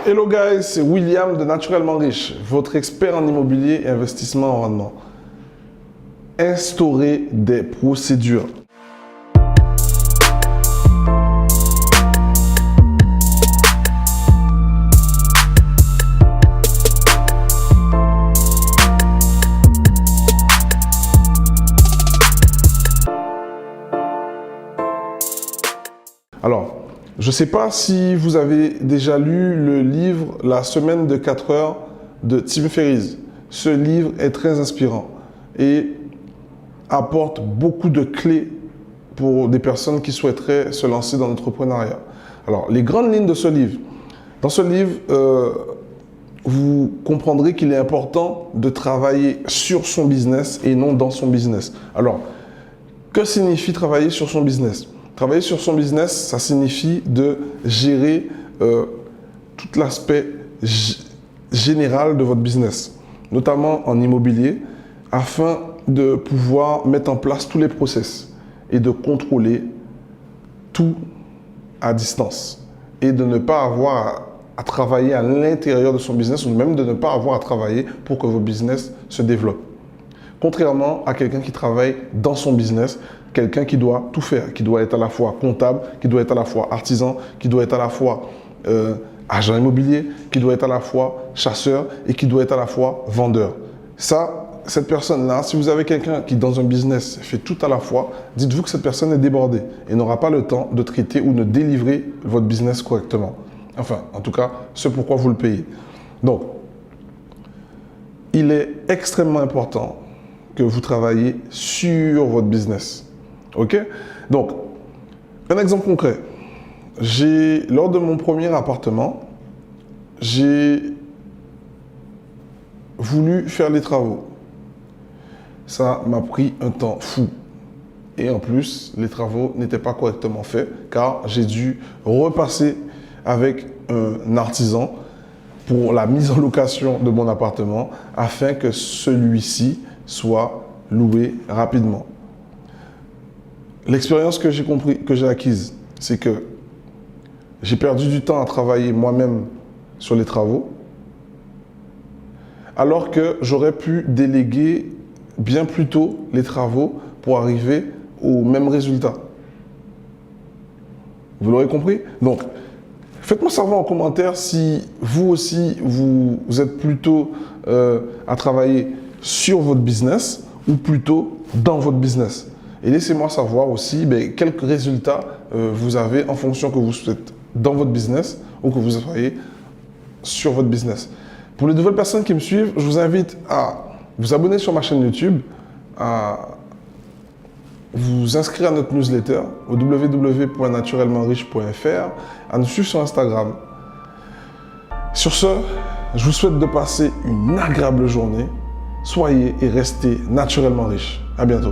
Hello guys, c'est William de Naturellement Riche, votre expert en immobilier et investissement en rendement. Instaurez des procédures. Alors, je ne sais pas si vous avez déjà lu le livre « La semaine de 4 heures » de Tim Ferriss. Ce livre est très inspirant et apporte beaucoup de clés pour des personnes qui souhaiteraient se lancer dans l'entrepreneuriat. Alors, les grandes lignes de ce livre. Dans ce livre, vous comprendrez qu'il est important de travailler sur son business et non dans son business. Alors, que signifie travailler sur son business ? Travailler sur son business, ça signifie de gérer tout l'aspect général de votre business, notamment en immobilier, afin de pouvoir mettre en place tous les process et de contrôler tout à distance et de ne pas avoir à travailler à l'intérieur de son business ou même de ne pas avoir à travailler pour que votre business se développe. Contrairement à quelqu'un qui travaille dans son business, quelqu'un qui doit tout faire, qui doit être à la fois comptable, qui doit être à la fois artisan, qui doit être à la fois agent immobilier, qui doit être à la fois chasseur et qui doit être à la fois vendeur. Cette personne-là, si vous avez quelqu'un qui dans un business fait tout à la fois, dites-vous que cette personne est débordée et n'aura pas le temps de traiter ou de délivrer votre business correctement. Enfin, en tout cas, ce pourquoi vous le payez. Donc, il est extrêmement important que vous travaillez sur votre business. OK? Donc, un exemple concret. Lors de mon premier appartement, j'ai voulu faire les travaux. Ça m'a pris un temps fou. Et en plus, les travaux n'étaient pas correctement faits car j'ai dû repasser avec un artisan pour la mise en location de mon appartement afin que celui-ci soit loué rapidement. L'expérience que j'ai acquise, c'est que j'ai perdu du temps à travailler moi-même sur les travaux, alors que j'aurais pu déléguer bien plus tôt les travaux pour arriver au même résultat. Vous l'aurez compris? Donc, faites-moi savoir en commentaire si vous aussi, vous êtes plutôt à travailler sur votre business ou plutôt dans votre business. Et laissez-moi savoir aussi quels résultats vous avez en fonction que vous êtes dans votre business ou que vous soyez sur votre business. Pour les nouvelles personnes qui me suivent, je vous invite à vous abonner sur ma chaîne YouTube, à vous inscrire à notre newsletter au www.naturellementriche.fr, à nous suivre sur Instagram. Sur ce, je vous souhaite de passer une agréable journée. Soyez et restez naturellement riches. À bientôt.